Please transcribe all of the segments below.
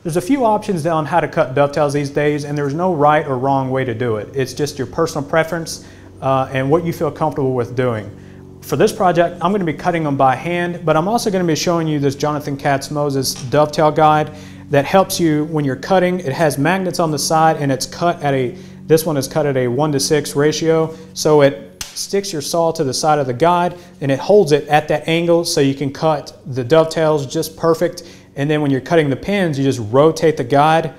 There's a few options on how to cut dovetails these days, and there's no right or wrong way to do it. It's just your personal preference and what you feel comfortable with doing. For this project, I'm going to be cutting them by hand, but I'm also going to be showing you this Jonathan Katz-Moses dovetail guide that helps you when you're cutting. It has magnets on the side, and it's cut at this one is cut at a 1:6 ratio, so it sticks your saw to the side of the guide and it holds it at that angle so you can cut the dovetails just perfect. And then when you're cutting the pins, you just rotate the guide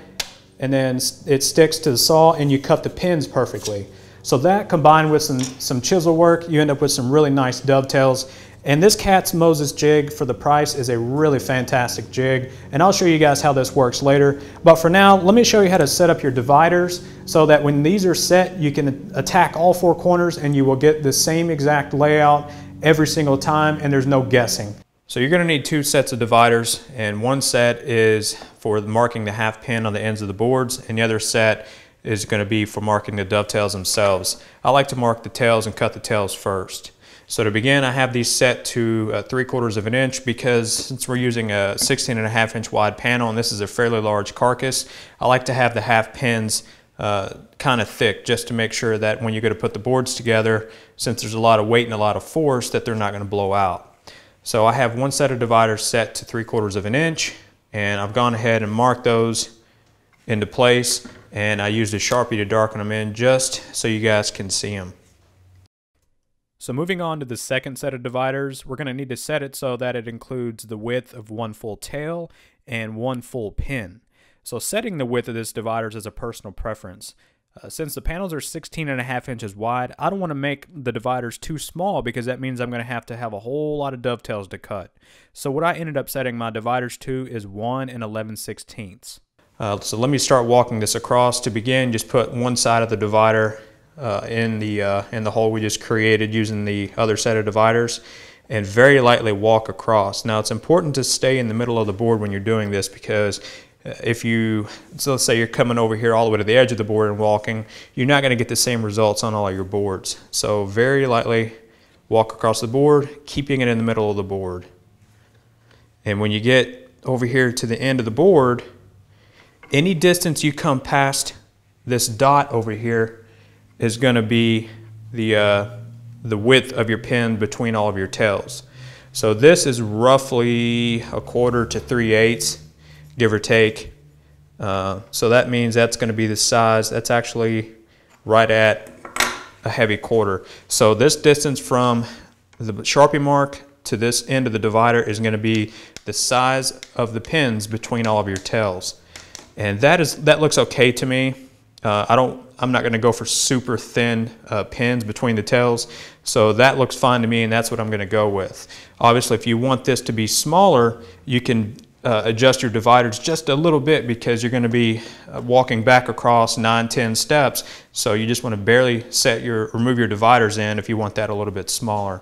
and then it sticks to the saw and you cut the pins perfectly. So that combined with some chisel work, you end up with some really nice dovetails. And this Katz-Moses jig for the price is a really fantastic jig. And I'll show you guys how this works later. But for now, let me show you how to set up your dividers so that when these are set, you can attack all four corners and you will get the same exact layout every single time and there's no guessing. So you're going to need two sets of dividers, and one set is for marking the half pin on the ends of the boards and the other set is going to be for marking the dovetails themselves. I like to mark the tails and cut the tails first. So to begin, I have these set to 3/4 of an inch because since we're using a 16.5 inch wide panel and this is a fairly large carcass, I like to have the half pins kind of thick just to make sure that when you go to put the boards together, since there's a lot of weight and a lot of force, that they're not going to blow out. So I have one set of dividers set to 3/4 of an inch, and I've gone ahead and marked those into place, and I used a Sharpie to darken them in just so you guys can see them. So moving on to the second set of dividers, we're going to need to set it so that it includes the width of one full tail and one full pin. So setting the width of this divider is a personal preference. Since the panels are 16.5 inches wide, I don't want to make the dividers too small because that means I'm going to have a whole lot of dovetails to cut. So what I ended up setting my dividers to is 1 11/16. So let me start walking this across. To begin, just put one side of the divider in the hole we just created using the other set of dividers and very lightly walk across. Now it's important to stay in the middle of the board when you're doing this because so let's say you're coming over here all the way to the edge of the board and walking, you're not going to get the same results on all of your boards. So very lightly walk across the board, keeping it in the middle of the board. And when you get over here to the end of the board, any distance you come past this dot over here is going to be the width of your pin between all of your tails. So this is roughly 1/4 to 3/8, give or take. So that means that's going to be the size. That's actually right at a heavy 1/4. So this distance from the Sharpie mark to this end of the divider is going to be the size of the pins between all of your tails. And that looks okay to me. I'm not going to go for super thin pins between the tails, so that looks fine to me, and that's what I'm going to go with. Obviously, if you want this to be smaller, you can adjust your dividers just a little bit because you're going to be walking back across 9-10 steps, so you just want to barely move your dividers in if you want that a little bit smaller.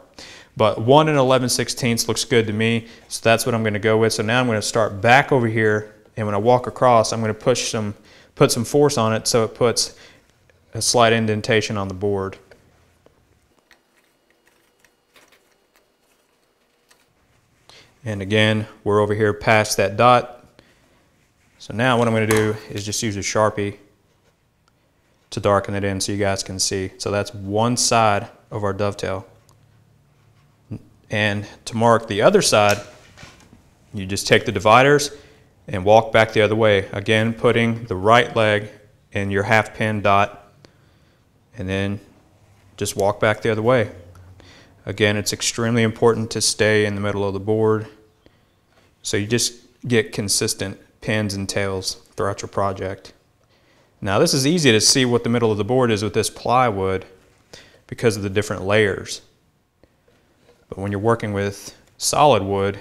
But 1 11/16 looks good to me, so that's what I'm going to go with. So now I'm going to start back over here, and when I walk across, I'm going to put some force on it so it puts a slight indentation on the board. And again, we're over here past that dot. So now what I'm going to do is just use a Sharpie to darken it in so you guys can see. So that's one side of our dovetail. And to mark the other side, you just take the dividers and walk back the other way. Again, putting the right leg in your half pin dot, and then just walk back the other way. Again, it's extremely important to stay in the middle of the board so you just get consistent pins and tails throughout your project. Now this is easy to see what the middle of the board is with this plywood because of the different layers. But when you're working with solid wood,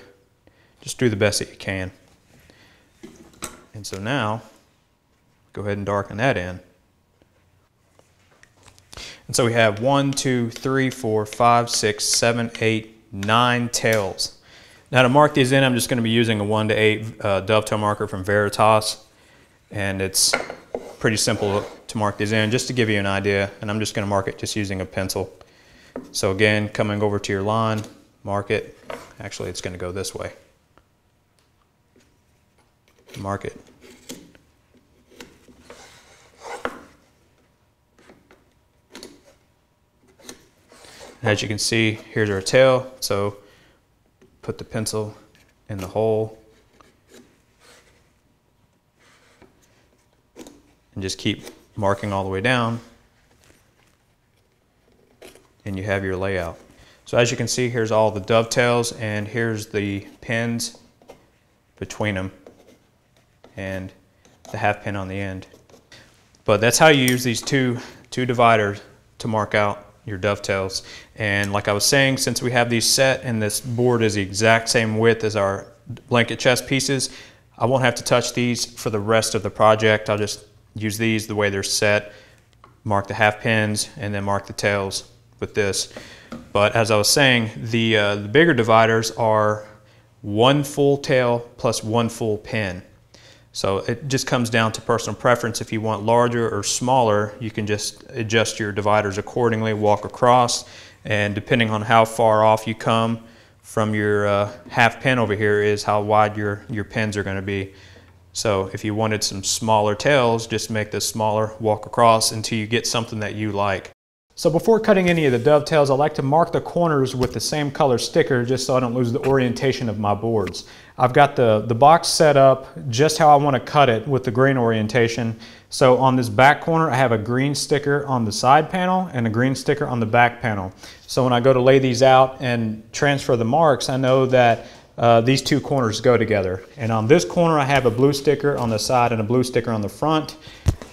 just do the best that you can. And so now, go ahead and darken that in. And so we have 1, 2, 3, 4, 5, 6, 7, 8, 9 tails. Now to mark these in, I'm just going to be using a 1 to 8 dovetail marker from Veritas. And it's pretty simple to mark these in, just to give you an idea. And I'm just going to mark it just using a pencil. So again, coming over to your line, mark it. Actually, it's going to go this way. Mark it And as you can see, here's our tail. So put the pencil in the hole and just keep marking all the way down, and you have your layout. So as you can see, here's all the dovetails, and here's the pins between them and the half pin on the end. But that's how you use these two dividers to mark out your dovetails. And like I was saying, since we have these set and this board is the exact same width as our blanket chest pieces, I won't have to touch these for the rest of the project. I'll just use these the way they're set, mark the half pins, and then mark the tails with this. But as I was saying, the bigger dividers are one full tail plus one full pin. So it just comes down to personal preference. If you want larger or smaller, you can just adjust your dividers accordingly, walk across, and depending on how far off you come from your half pin over here is how wide your pins are going to be. So if you wanted some smaller tails, just make this smaller, walk across until you get something that you like. So before cutting any of the dovetails, I like to mark the corners with the same color sticker just so I don't lose the orientation of my boards. I've got the box set up just how I want to cut it with the grain orientation. So on this back corner, I have a green sticker on the side panel and a green sticker on the back panel. So when I go to lay these out and transfer the marks, I know that these two corners go together. And on this corner, I have a blue sticker on the side and a blue sticker on the front,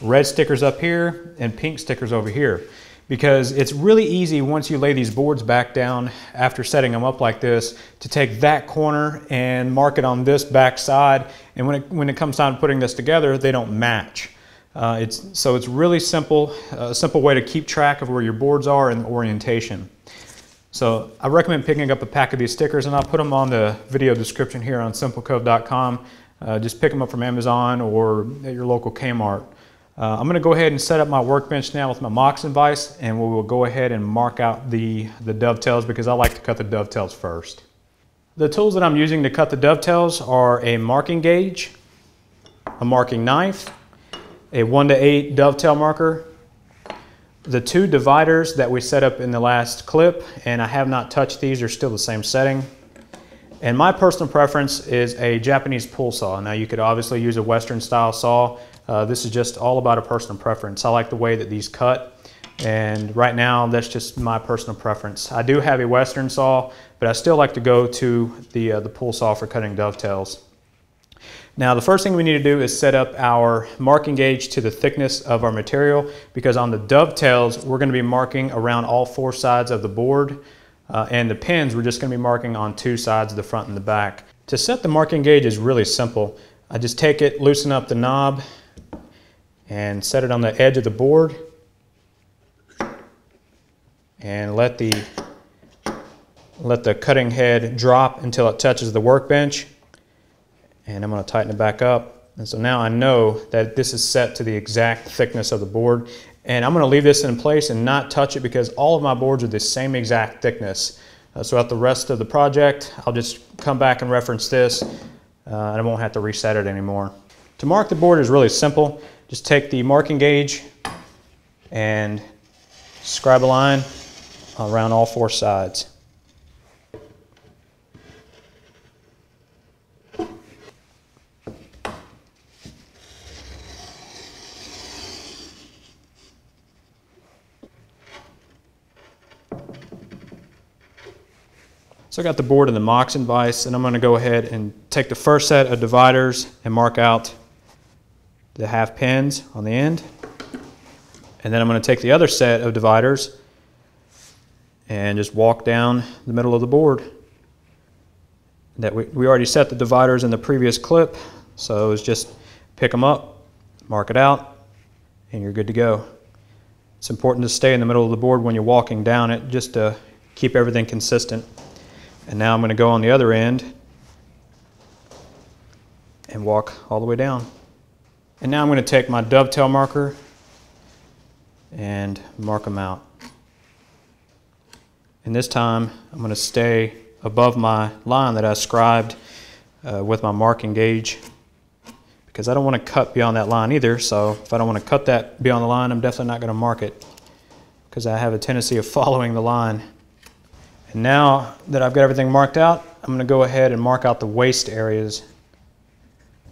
red stickers up here, and pink stickers over here. Because it's really easy once you lay these boards back down after setting them up like this to take that corner and mark it on this back side, and when it comes time to putting this together, they don't match. So it's really simple, a simple way to keep track of where your boards are and the orientation. So I recommend picking up a pack of these stickers, and I'll put them on the video description here on simplecove.com. Just pick them up from Amazon or at your local Kmart. I'm going to go ahead and set up my workbench now with my moccasin vise, and we will go ahead and mark out the dovetails because I like to cut the dovetails first. The tools that I'm using to cut the dovetails are a marking gauge, a marking knife, a 1:8 dovetail marker, the two dividers that we set up in the last clip, and I have not touched these, they're still the same setting. And my personal preference is a Japanese pull saw. Now you could obviously use a Western style saw. This is just all about a personal preference. I like the way that these cut, and right now that's just my personal preference. I do have a Western saw, but I still like to go to the pull saw for cutting dovetails. Now the first thing we need to do is set up our marking gauge to the thickness of our material, because on the dovetails we're going to be marking around all four sides of the board, and the pins we're just going to be marking on two sides, the front and the back. To set the marking gauge is really simple. I just take it, loosen up the knob, and set it on the edge of the board, and let the cutting head drop until it touches the workbench, and I'm going to tighten it back up. And so now I know that this is set to the exact thickness of the board, and I'm going to leave this in place and not touch it because all of my boards are the same exact thickness. So throughout the rest of the project I'll just come back and reference this, and I won't have to reset it anymore. To mark the board is really simple. Just take the marking gauge and scribe a line around all four sides. So I got the board in the moccasin vise, and I'm going to go ahead and take the first set of dividers and mark out the half pins on the end, and then I'm going to take the other set of dividers and just walk down the middle of the board. That we already set the dividers in the previous clip, so it's just pick them up, mark it out, and you're good to go. It's important to stay in the middle of the board when you're walking down it, just to keep everything consistent. And now I'm going to go on the other end and walk all the way down. And now I'm going to take my dovetail marker and mark them out. And this time I'm going to stay above my line that I scribed with my marking gauge, because I don't want to cut beyond that line either. So if I don't want to cut that beyond the line, I'm definitely not going to mark it, because I have a tendency of following the line. And now that I've got everything marked out, I'm going to go ahead and mark out the waste areas.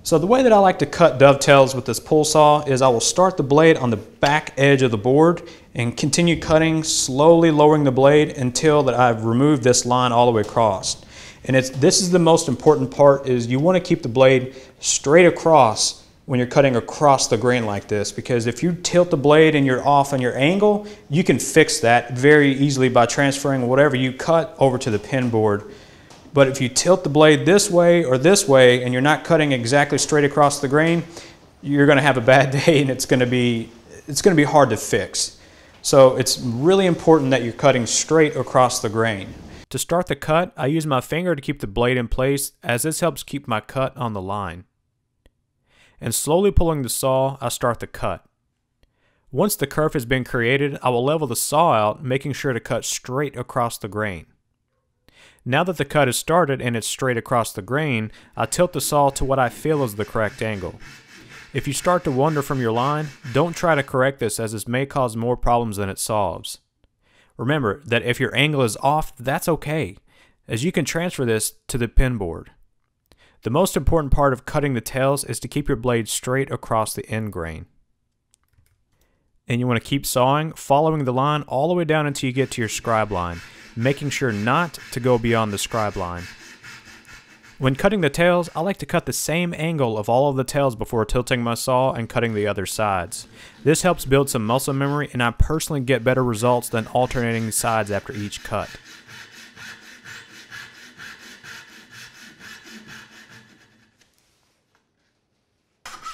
So the way that I like to cut dovetails with this pull saw is I will start the blade on the back edge of the board and continue cutting, slowly lowering the blade until that I've removed this line all the way across. And this is the most important part, is you want to keep the blade straight across when you're cutting across the grain like this, because if you tilt the blade and you're off on your angle, you can fix that very easily by transferring whatever you cut over to the pin board. But if you tilt the blade this way or this way and you're not cutting exactly straight across the grain, you're going to have a bad day, and it's going to be hard to fix. So it's really important that you're cutting straight across the grain. To start the cut, I use my finger to keep the blade in place, as this helps keep my cut on the line. And slowly pulling the saw, I start the cut. Once the curve has been created, I will level the saw out, making sure to cut straight across the grain. Now that the cut is started and it's straight across the grain, I tilt the saw to what I feel is the correct angle. If you start to wander from your line, don't try to correct this, as this may cause more problems than it solves. Remember that if your angle is off, that's okay, as you can transfer this to the pin board. The most important part of cutting the tails is to keep your blade straight across the end grain. And you want to keep sawing, following the line all the way down until you get to your scribe line, making sure not to go beyond the scribe line. When cutting the tails, I like to cut the same angle of all of the tails before tilting my saw and cutting the other sides. This helps build some muscle memory, and I personally get better results than alternating sides after each cut.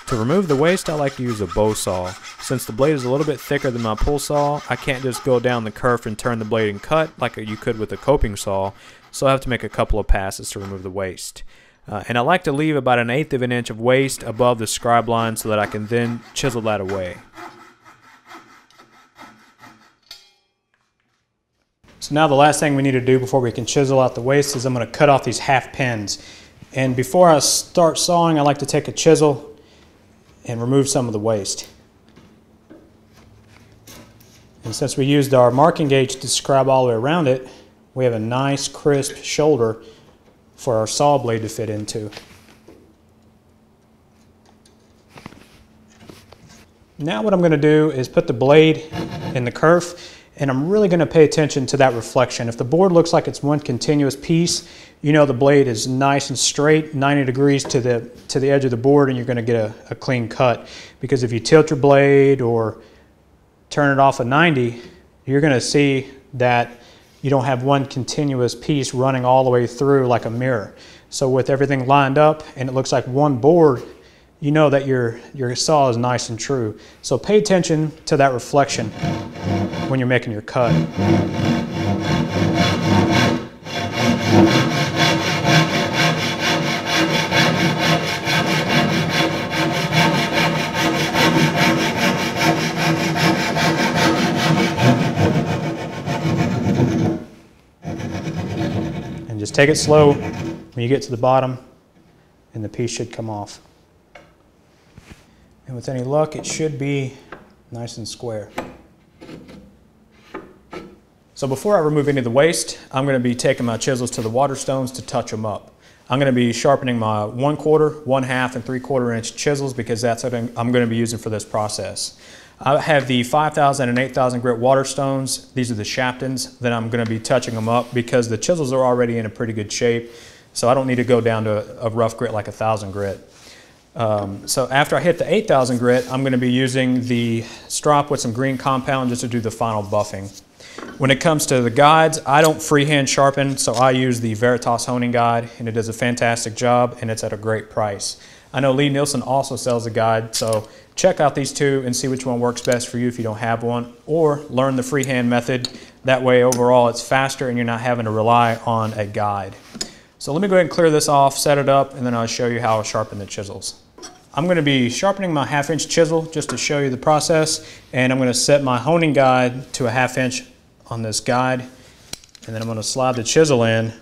To remove the waste, I like to use a bow saw. Since the blade is a little bit thicker than my pull saw, I can't just go down the kerf and turn the blade and cut like you could with a coping saw, so I have to make a couple of passes to remove the waste. And I like to leave about 1/8 of an inch of waste above the scribe line so that I can then chisel that away. So now the last thing we need to do before we can chisel out the waste is I'm going to cut off these half pins. And before I start sawing, I like to take a chisel and remove some of the waste. And since we used our marking gauge to scribe all the way around it, we have a nice crisp shoulder for our saw blade to fit into. Now what I'm going to do is put the blade in the kerf, and I'm really going to pay attention to that reflection. If the board looks like it's one continuous piece, you know the blade is nice and straight, 90 degrees to the edge of the board, and you're going to get a clean cut. Because if you tilt your blade or turn it off at 90, you're going to see that you don't have one continuous piece running all the way through like a mirror. So with everything lined up and it looks like one board, you know that your saw is nice and true. So pay attention to that reflection when you're making your cut. And just take it slow when you get to the bottom, and the piece should come off. And with any luck, it should be nice and square. So before I remove any of the waste, I'm going to be taking my chisels to the water stones to touch them up. I'm going to be sharpening my 1/4, 1/2, and 3/4 inch chisels, because that's what I'm going to be using for this process. I have the 5,000 and 8,000 grit water stones. These are the Shaptons. Then I'm going to be touching them up because the chisels are already in a pretty good shape, so I don't need to go down to a rough grit like 1,000 grit. So after I hit the 8,000 grit, I'm going to be using the strop with some green compound just to do the final buffing. When it comes to the guides, I don't freehand sharpen, so I use the Veritas honing guide, and it does a fantastic job, and it's at a great price. I know Lee Nielsen also sells a guide, so check out these two and see which one works best for you if you don't have one, or learn the freehand method. That way overall it's faster and you're not having to rely on a guide. So let me go ahead and clear this off, set it up, and then I'll show you how I sharpen the chisels. I'm going to be sharpening my 1/2 inch chisel just to show you the process, and I'm going to set my honing guide to a 1/2 inch on this guide, and then I'm going to slide the chisel in,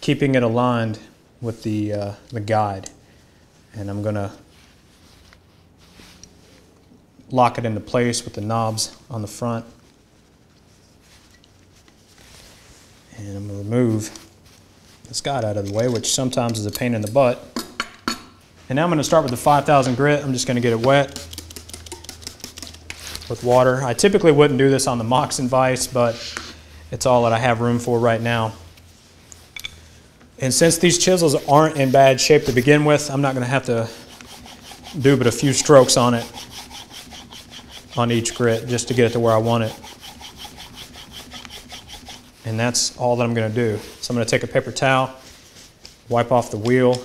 keeping it aligned with the guide, and I'm going to lock it into place with the knobs on the front. And I'm going to remove this guide out of the way, which sometimes is a pain in the butt. And now I'm going to start with the 5000 grit. I'm just going to get it wet with water. I typically wouldn't do this on the moccasin vise, but it's all that I have room for right now. And since these chisels aren't in bad shape to begin with, I'm not going to have to do but a few strokes on it, on each grit, just to get it to where I want it. And that's all that I'm going to do. So I'm going to take a paper towel, wipe off the wheel,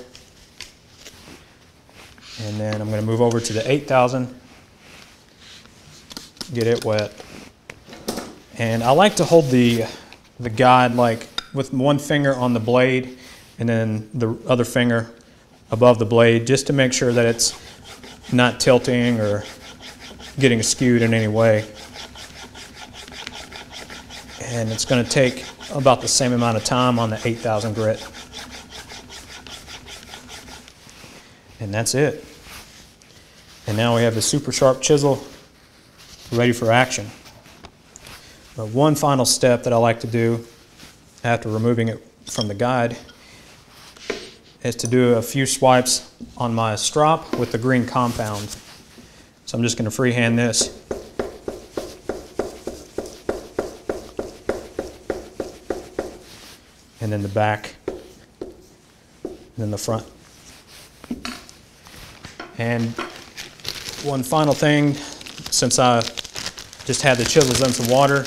and then I'm going to move over to the 8000, get it wet. And I like to hold the guide like with one finger on the blade and then the other finger above the blade, just to make sure that it's not tilting or getting skewed in any way. And it's going to take about the same amount of time on the 8000 grit. And that's it. And now we have the super sharp chisel ready for action. But one final step that I like to do after removing it from the guide is to do a few swipes on my strop with the green compound. So I'm just going to freehand this. And then the back, and then the front. And one final thing, since I just had the chisels in some water,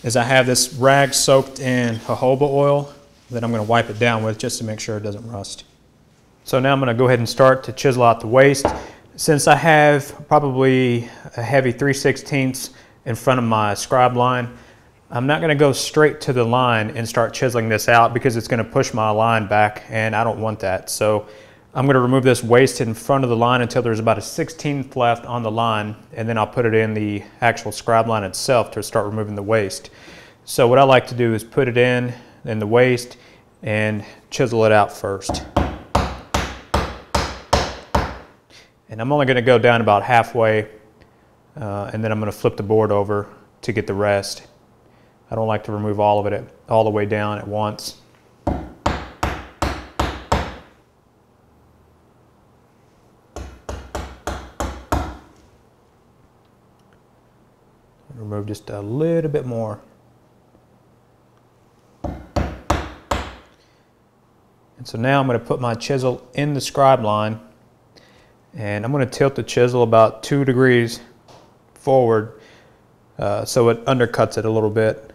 is I have this rag soaked in jojoba oil that I'm going to wipe it down with just to make sure it doesn't rust. So now I'm going to go ahead and start to chisel out the waist. Since I have probably a heavy 3/16 in front of my scribe line, I'm not going to go straight to the line and start chiseling this out because it's going to push my line back, and I don't want that. So I'm going to remove this waist in front of the line until there's about a 1/16 left on the line, and then I'll put it in the actual scribe line itself to start removing the waist. So what I like to do is put it in the waist and chisel it out first. And I'm only going to go down about halfway, and then I'm going to flip the board over to get the rest. I don't like to remove all of it all the way down at once. Remove just a little bit more. And so now I'm going to put my chisel in the scribe line, and I'm going to tilt the chisel about 2 degrees forward so it undercuts it a little bit.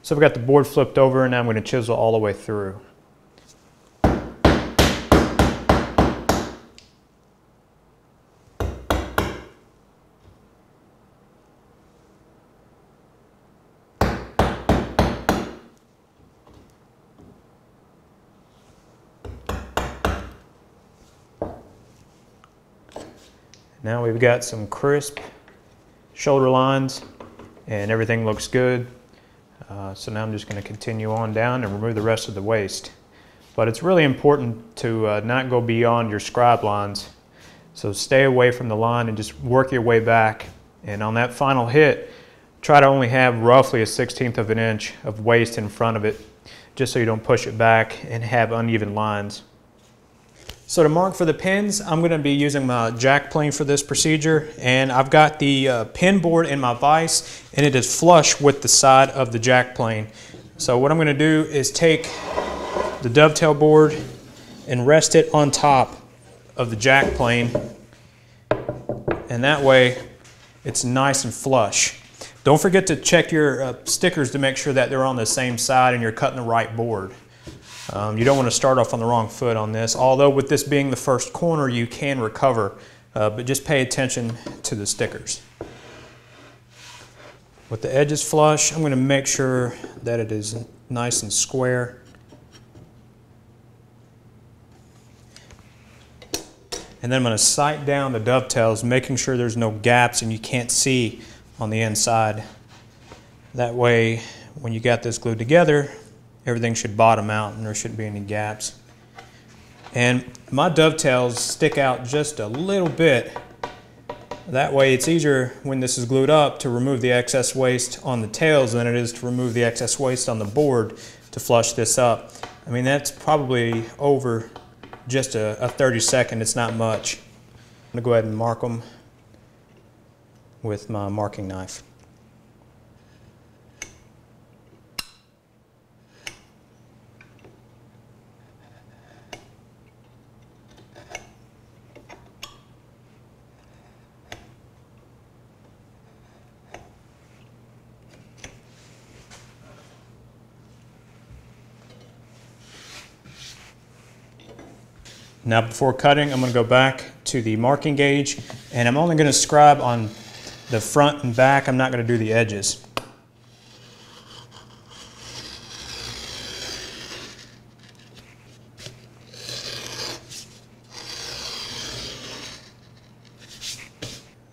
So I've got the board flipped over, and now I'm going to chisel all the way through. Now we've got some crisp shoulder lines, and everything looks good. So now I'm just going to continue on down and remove the rest of the waist. But it's really important to not go beyond your scribe lines. So stay away from the line and just work your way back. And on that final hit, try to only have roughly a 1/16 of an inch of waist in front of it, just so you don't push it back and have uneven lines. So to mark for the pins, I'm going to be using my jack plane for this procedure, and I've got the pin board in my vise, and it is flush with the side of the jack plane. So what I'm going to do is take the dovetail board and rest it on top of the jack plane, and that way it's nice and flush. Don't forget to check your stickers to make sure that they're on the same side and you're cutting the right board. You don't want to start off on the wrong foot on this, although with this being the first corner you can recover, but just pay attention to the stickers. With the edges flush, I'm going to make sure that it is nice and square. And then I'm going to sight down the dovetails, making sure there's no gaps and you can't see on the inside. That way, when you got this glued together, everything should bottom out and there shouldn't be any gaps. And My dovetails stick out just a little bit. That way it's easier when this is glued up to remove the excess waste on the tails than it is to remove the excess waste on the board to flush this up. I mean, that's probably over just a 30-second, it's not much. I'm gonna go ahead and mark them with my marking knife. Now before cutting, I'm going to go back to the marking gauge, and I'm only going to scribe on the front and back. I'm not going to do the edges.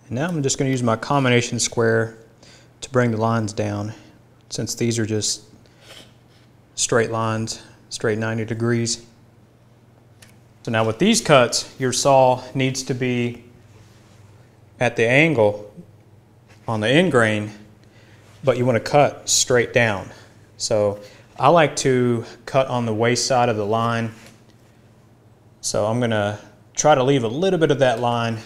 And now I'm just going to use my combination square to bring the lines down, since these are just straight lines, straight 90 degrees. So now with these cuts, your saw needs to be at the angle on the end grain, but you want to cut straight down. So I like to cut on the waist side of the line. So I'm going to try to leave a little bit of that line,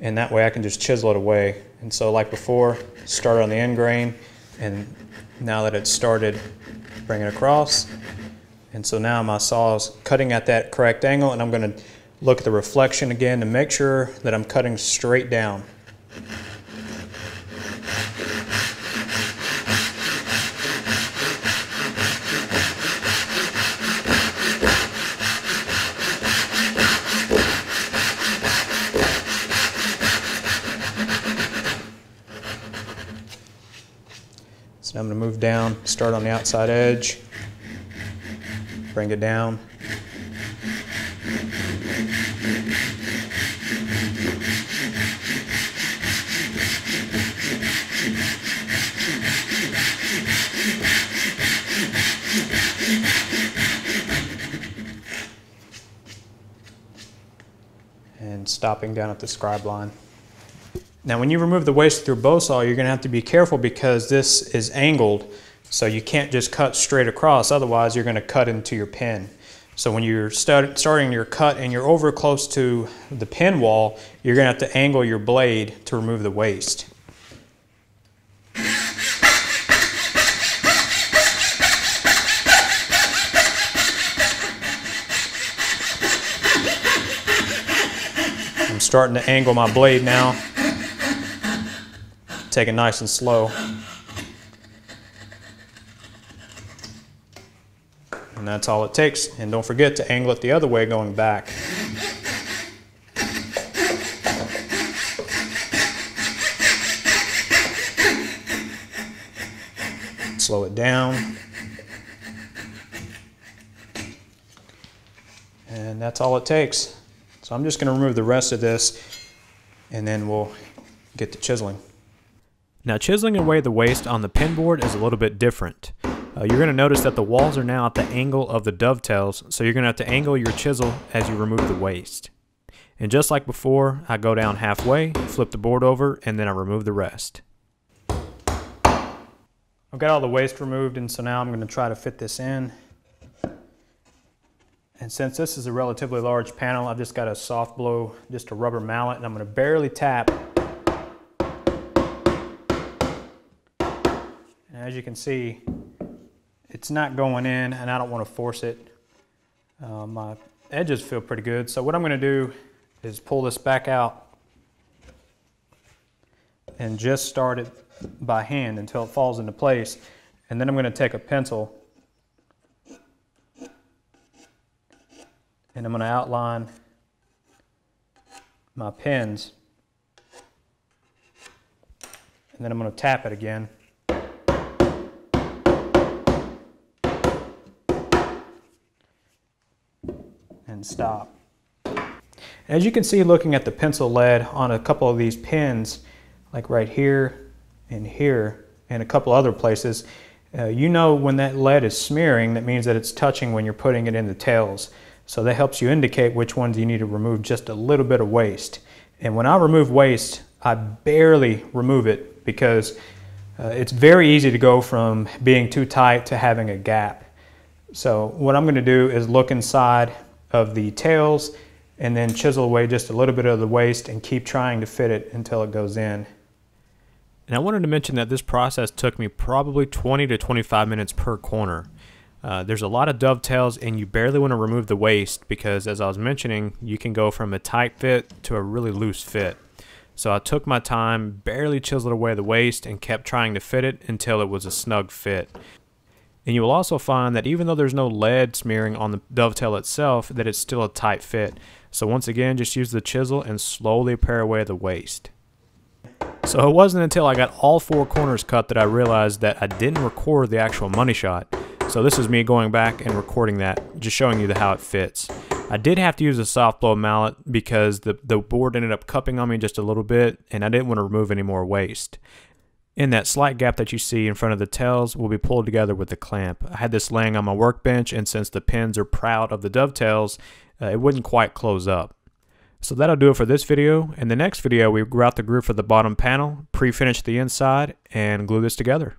and that way I can just chisel it away. And so like before, start on the end grain, and now that it's started, bring it across. And so now my saw is cutting at that correct angle, and I'm going to look at the reflection again to make sure that I'm cutting straight down. So I'm going to move down, start on the outside edge. Bring it down. And stopping down at the scribe line. Now when you remove the waste through bow saw, you're going to have to be careful because this is angled. So you can't just cut straight across, otherwise you're going to cut into your pin. So when you're starting your cut and you're over close to the pin wall, you're going to have to angle your blade to remove the waste. I'm starting to angle my blade now. Take it nice and slow. And that's all it takes. And don't forget to angle it the other way going back. Slow it down. And that's all it takes. So I'm just going to remove the rest of this, and then we'll get to chiseling. Now chiseling away the waste on the pin board is a little bit different. You're going to notice that the walls are now at the angle of the dovetails, so you're going to have to angle your chisel as you remove the waste. And just like before, I go down halfway, flip the board over, and then I remove the rest. I've got all the waste removed, and so now I'm going to try to fit this in. And since this is a relatively large panel, I've just got a soft blow, just a rubber mallet, and I'm going to barely tap. And as you can see, it's not going in, and I don't want to force it. My edges feel pretty good, so what I'm going to do is pull this back out and just start it by hand until it falls into place. And then I'm going to take a pencil and I'm going to outline my pins, and then I'm going to tap it again. And stop. As you can see, looking at the pencil lead on a couple of these pins, like right here and a couple other places, you know when that lead is smearing, that means that it's touching when you're putting it in the tails. So that helps you indicate which ones you need to remove just a little bit of waste. And when I remove waste, I barely remove it because it's very easy to go from being too tight to having a gap. So what I'm going to do is look inside of the tails and then chisel away just a little bit of the waste and keep trying to fit it until it goes in. And I wanted to mention that this process took me probably 20 to 25 minutes per corner. There's a lot of dovetails and you barely want to remove the waste because, as I was mentioning, you can go from a tight fit to a really loose fit. So I took my time, barely chiseled away the waste, and kept trying to fit it until it was a snug fit. And you will also find that even though there's no lead smearing on the dovetail itself, that it's still a tight fit. So once again, just use the chisel and slowly pare away the waste. So it wasn't until I got all 4 corners cut that I realized that I didn't record the actual money shot. So this is me going back and recording that, just showing you how it fits. I did have to use a soft blow mallet because the board ended up cupping on me just a little bit and I didn't want to remove any more waste. And that slight gap that you see in front of the tails will be pulled together with the clamp. I had this laying on my workbench, and since the pins are proud of the dovetails, it wouldn't quite close up. So that'll do it for this video. In the next video, we grout the groove for the bottom panel, pre-finish the inside, and glue this together.